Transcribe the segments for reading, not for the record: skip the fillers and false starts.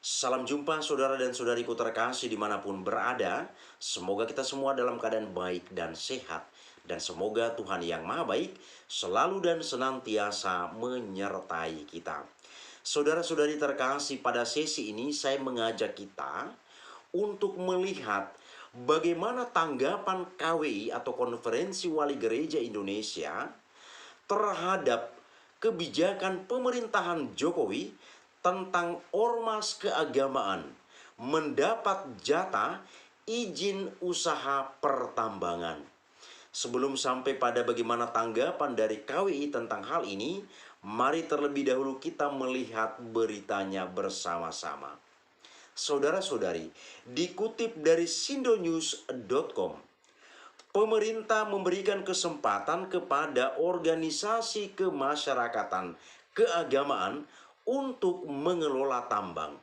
Salam jumpa saudara dan saudariku terkasih dimanapun berada. Semoga kita semua dalam keadaan baik dan sehat. Dan semoga Tuhan yang Maha Baik selalu dan senantiasa menyertai kita. Saudara-saudari terkasih, pada sesi ini saya mengajak kita untuk melihat bagaimana tanggapan KWI atau Konferensi Wali Gereja Indonesia terhadap kebijakan pemerintahan Jokowi tentang ormas keagamaan mendapat jatah izin usaha pertambangan. Sebelum sampai pada bagaimana tanggapan dari KWI tentang hal ini, mari terlebih dahulu kita melihat beritanya bersama-sama. Saudara-saudari, dikutip dari sindonews.com, pemerintah memberikan kesempatan kepada organisasi kemasyarakatan keagamaan untuk mengelola tambang.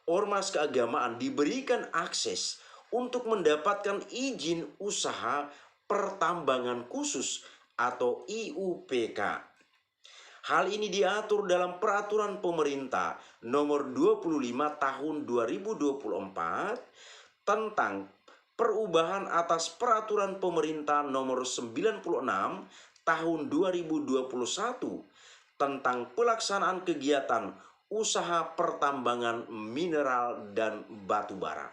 Ormas keagamaan diberikan akses untuk mendapatkan izin usaha pertambangan khusus atau IUPK. Hal ini diatur dalam Peraturan Pemerintah Nomor 25 Tahun 2024 tentang perubahan atas Peraturan Pemerintah Nomor 96 Tahun 2021 tentang pelaksanaan kegiatan usaha pertambangan mineral dan batu bara.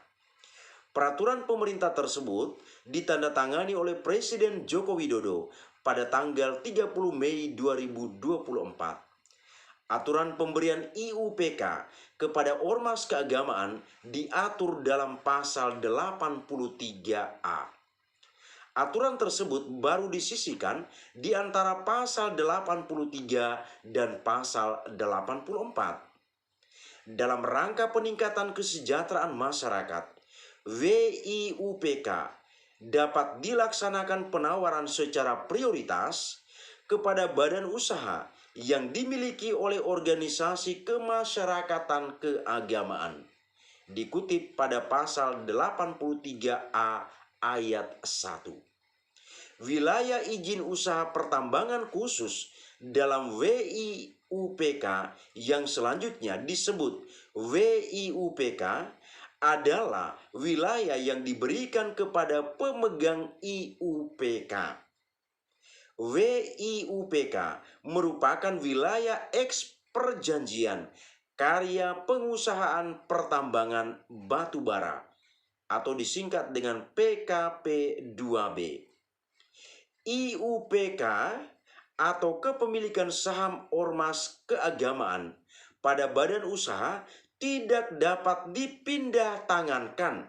Peraturan pemerintah tersebut ditandatangani oleh Presiden Joko Widodo pada tanggal 30 Mei 2024. Aturan pemberian IUPK kepada ormas keagamaan diatur dalam pasal 83A. Aturan tersebut baru disisihkan di antara pasal 83 dan pasal 84. Dalam rangka peningkatan kesejahteraan masyarakat, WIUPK dapat dilaksanakan penawaran secara prioritas kepada badan usaha yang dimiliki oleh organisasi kemasyarakatan keagamaan. Dikutip pada pasal 83A ayat 1. Wilayah izin usaha pertambangan khusus dalam WIUPK yang selanjutnya disebut WIUPK adalah wilayah yang diberikan kepada pemegang IUPK. WIUPK merupakan wilayah eks perjanjian karya pengusahaan pertambangan batu bara atau disingkat dengan PKP2B. IUPK atau kepemilikan saham ormas keagamaan pada badan usaha tidak dapat dipindah tangankan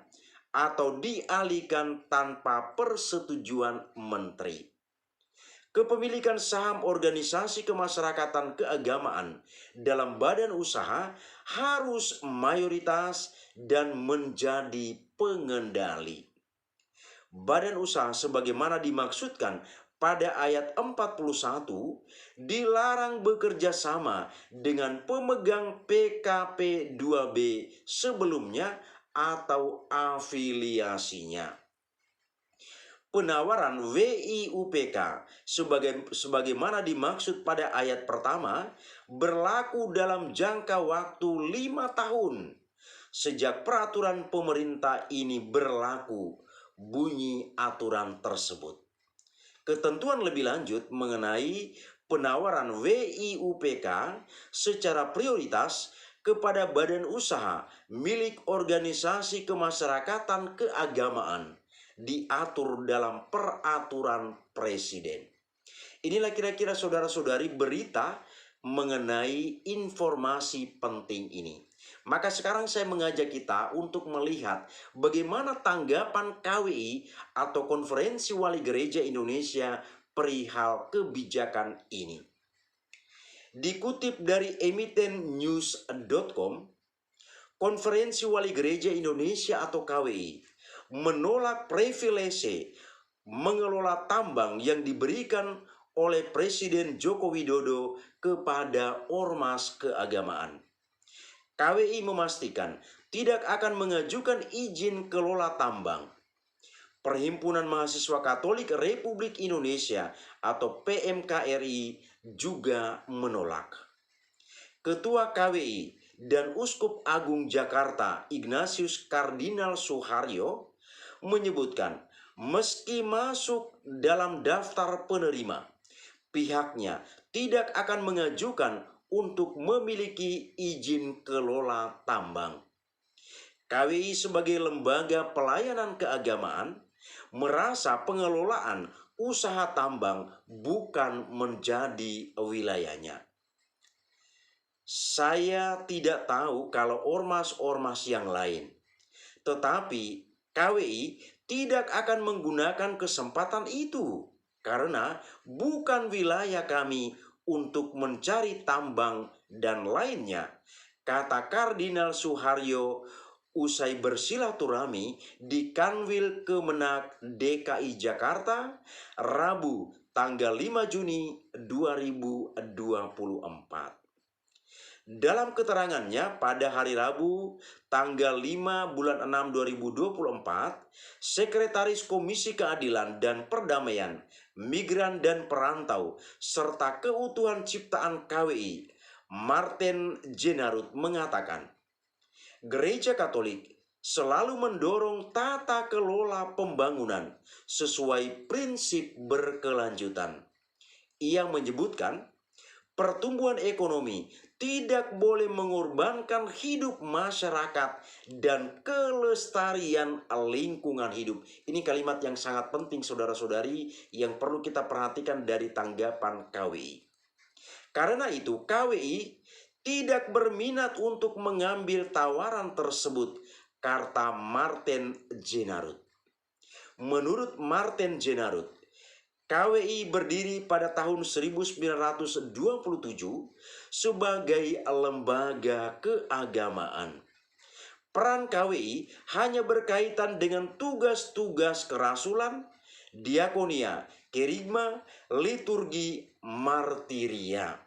atau dialihkan tanpa persetujuan menteri. Kepemilikan saham organisasi kemasyarakatan keagamaan dalam badan usaha harus mayoritas dan menjadi pengendali. Badan usaha sebagaimana dimaksudkan pada ayat 41 dilarang bekerja sama dengan pemegang PKP2B sebelumnya atau afiliasinya. Penawaran WIUPK sebagaimana dimaksud pada ayat pertama berlaku dalam jangka waktu 5 tahun sejak peraturan pemerintah ini berlaku, bunyi aturan tersebut. Ketentuan lebih lanjut mengenai penawaran WIUPK secara prioritas kepada badan usaha milik organisasi kemasyarakatan keagamaan diatur dalam peraturan presiden. Inilah kira-kira saudara-saudari berita mengenai informasi penting ini. Maka sekarang saya mengajak kita untuk melihat bagaimana tanggapan KWI atau Konferensi Wali Gereja Indonesia perihal kebijakan ini. Dikutip dari emiten news.com, Konferensi Wali Gereja Indonesia atau KWI menolak privilege mengelola tambang yang diberikan oleh Presiden Joko Widodo kepada ormas keagamaan. KWI memastikan tidak akan mengajukan izin kelola tambang. Perhimpunan Mahasiswa Katolik Republik Indonesia atau PMKRI juga menolak. Ketua KWI dan Uskup Agung Jakarta Ignatius Kardinal Suharyo menyebutkan meski masuk dalam daftar penerima, pihaknya tidak akan mengajukan untuk memiliki izin kelola tambang. KWI sebagai lembaga pelayanan keagamaan merasa pengelolaan usaha tambang bukan menjadi wilayahnya. Saya tidak tahu kalau ormas-ormas yang lain, tetapi KWI tidak akan menggunakan kesempatan itu karena bukan wilayah kami untuk mencari tambang dan lainnya, kata Kardinal Suharyo usai bersilaturahmi di Kanwil Kemenak DKI Jakarta Rabu tanggal 5 Juni 2024. Dalam keterangannya pada hari Rabu tanggal 5 bulan 6 2024, Sekretaris Komisi Keadilan dan Perdamaian, Migran dan Perantau, serta Keutuhan Ciptaan KWI, Martin Jenarut mengatakan, Gereja Katolik selalu mendorong tata kelola pembangunan sesuai prinsip berkelanjutan. Ia menyebutkan, pertumbuhan ekonomi tidak boleh mengorbankan hidup masyarakat dan kelestarian lingkungan hidup. Ini kalimat yang sangat penting saudara-saudari yang perlu kita perhatikan dari tanggapan KWI. Karena itu KWI tidak berminat untuk mengambil tawaran tersebut, kata Martin Jenarut. Menurut Martin Jenarut, KWI berdiri pada tahun 1927 sebagai lembaga keagamaan. Peran KWI hanya berkaitan dengan tugas-tugas kerasulan, diakonia, kerigma, liturgi, martiria.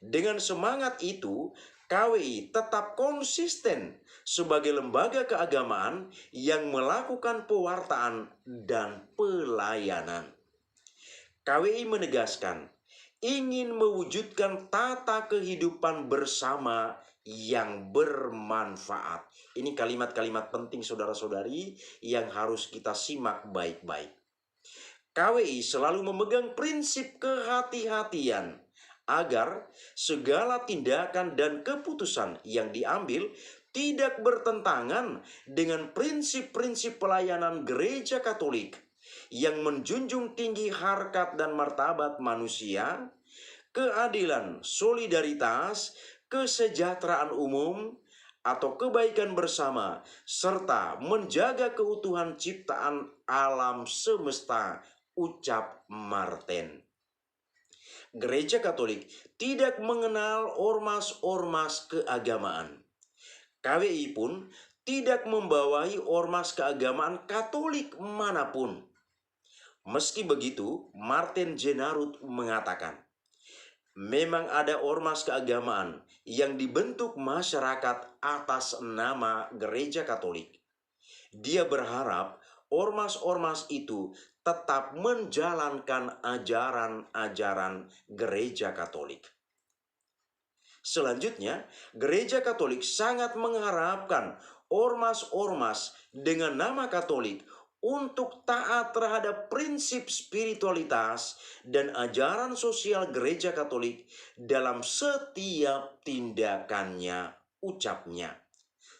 Dengan semangat itu, KWI tetap konsisten sebagai lembaga keagamaan yang melakukan pewartaan dan pelayanan. KWI menegaskan ingin mewujudkan tata kehidupan bersama yang bermanfaat. Ini kalimat-kalimat penting saudara-saudari yang harus kita simak baik-baik. KWI selalu memegang prinsip kehati-hatian agar segala tindakan dan keputusan yang diambil tidak bertentangan dengan prinsip-prinsip pelayanan Gereja Katolik yang menjunjung tinggi harkat dan martabat manusia, keadilan, solidaritas, kesejahteraan umum, atau kebaikan bersama, serta menjaga keutuhan ciptaan alam semesta, ucap Martin. Gereja Katolik tidak mengenal ormas-ormas keagamaan. KWI pun tidak membawahi ormas keagamaan Katolik manapun. Meski begitu, Martin Jenarut mengatakan, memang ada ormas keagamaan yang dibentuk masyarakat atas nama Gereja Katolik. Dia berharap ormas-ormas itu tetap menjalankan ajaran-ajaran Gereja Katolik. Selanjutnya, Gereja Katolik sangat mengharapkan ormas-ormas dengan nama Katolik untuk taat terhadap prinsip spiritualitas dan ajaran sosial Gereja Katolik dalam setiap tindakannya, ucapnya.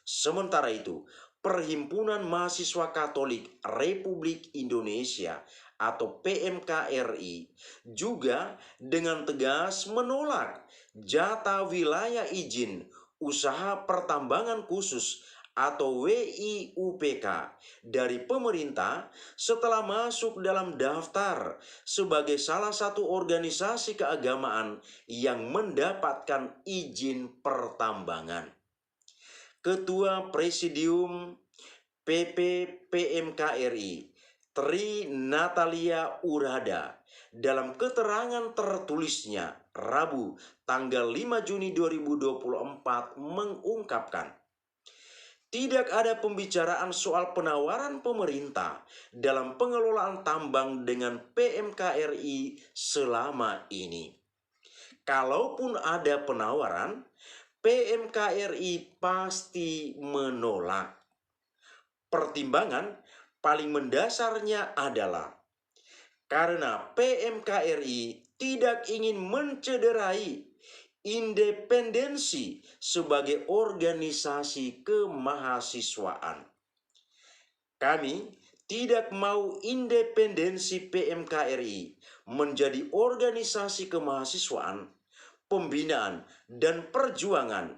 Sementara itu, Perhimpunan Mahasiswa Katolik Republik Indonesia atau PMKRI juga dengan tegas menolak jatah wilayah izin usaha pertambangan khusus atau WIUPK dari pemerintah setelah masuk dalam daftar sebagai salah satu organisasi keagamaan yang mendapatkan izin pertambangan. Ketua Presidium PPPMKRI Tri Natalia Urada dalam keterangan tertulisnya Rabu tanggal 5 Juni 2024 mengungkapkan, tidak ada pembicaraan soal penawaran pemerintah dalam pengelolaan tambang dengan PMKRI selama ini. Kalaupun ada penawaran, PMKRI pasti menolak. Pertimbangan paling mendasarnya adalah karena PMKRI tidak ingin mencederai independensi sebagai organisasi kemahasiswaan. Kami tidak mau independensi PMKRI menjadi organisasi kemahasiswaan, pembinaan, dan perjuangan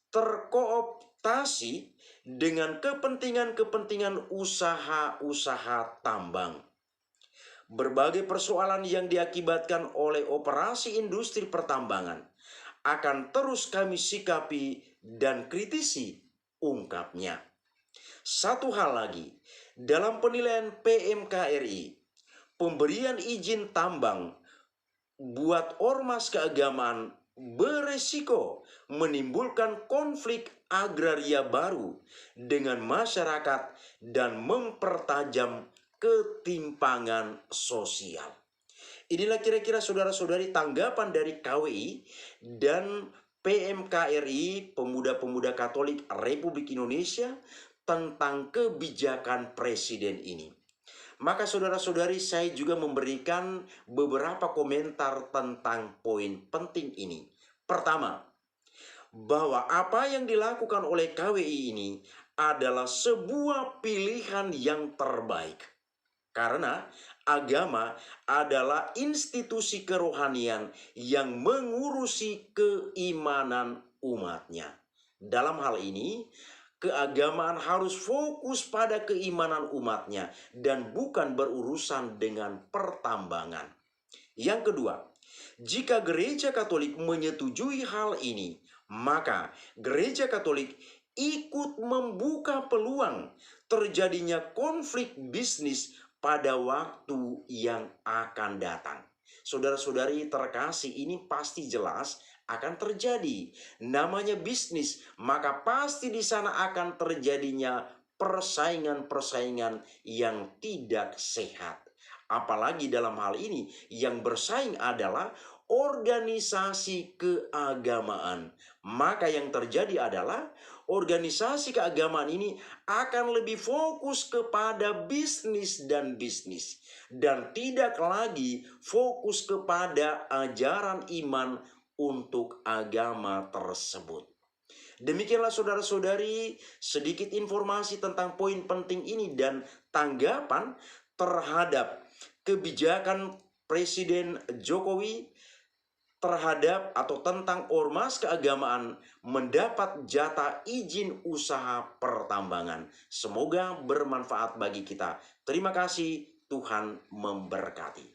terkooptasi dengan kepentingan-kepentingan usaha-usaha tambang. Berbagai persoalan yang diakibatkan oleh operasi industri pertambangan akan terus kami sikapi dan kritisi, ungkapnya. Satu hal lagi, dalam penilaian PMKRI, pemberian izin tambang buat ormas keagamaan beresiko menimbulkan konflik agraria baru dengan masyarakat dan mempertajam ketimpangan sosial. Inilah kira-kira saudara-saudari tanggapan dari KWI dan PMKRI, Pemuda-Pemuda Katolik Republik Indonesia, tentang kebijakan presiden ini. Maka saudara-saudari, saya juga memberikan beberapa komentar tentang poin penting ini. Pertama, bahwa apa yang dilakukan oleh KWI ini adalah sebuah pilihan yang terbaik. Karena agama adalah institusi kerohanian yang mengurusi keimanan umatnya. Dalam hal ini, keagamaan harus fokus pada keimanan umatnya dan bukan berurusan dengan pertambangan. Yang kedua, jika Gereja Katolik menyetujui hal ini, maka Gereja Katolik ikut membuka peluang terjadinya konflik bisnis pada waktu yang akan datang. Saudara-saudari terkasih, ini pasti jelas akan terjadi. Namanya bisnis, maka pasti di sana akan terjadinya persaingan-persaingan yang tidak sehat. Apalagi dalam hal ini yang bersaing adalah organisasi keagamaan. Maka yang terjadi adalah organisasi keagamaan ini akan lebih fokus kepada bisnis dan tidak lagi fokus kepada ajaran iman untuk agama tersebut. Demikianlah saudara-saudari sedikit informasi tentang poin penting ini dan tanggapan terhadap kebijakan Presiden Jokowi terhadap atau tentang ormas keagamaan mendapat jatah izin usaha pertambangan. Semoga bermanfaat bagi kita. Terima kasih, Tuhan memberkati.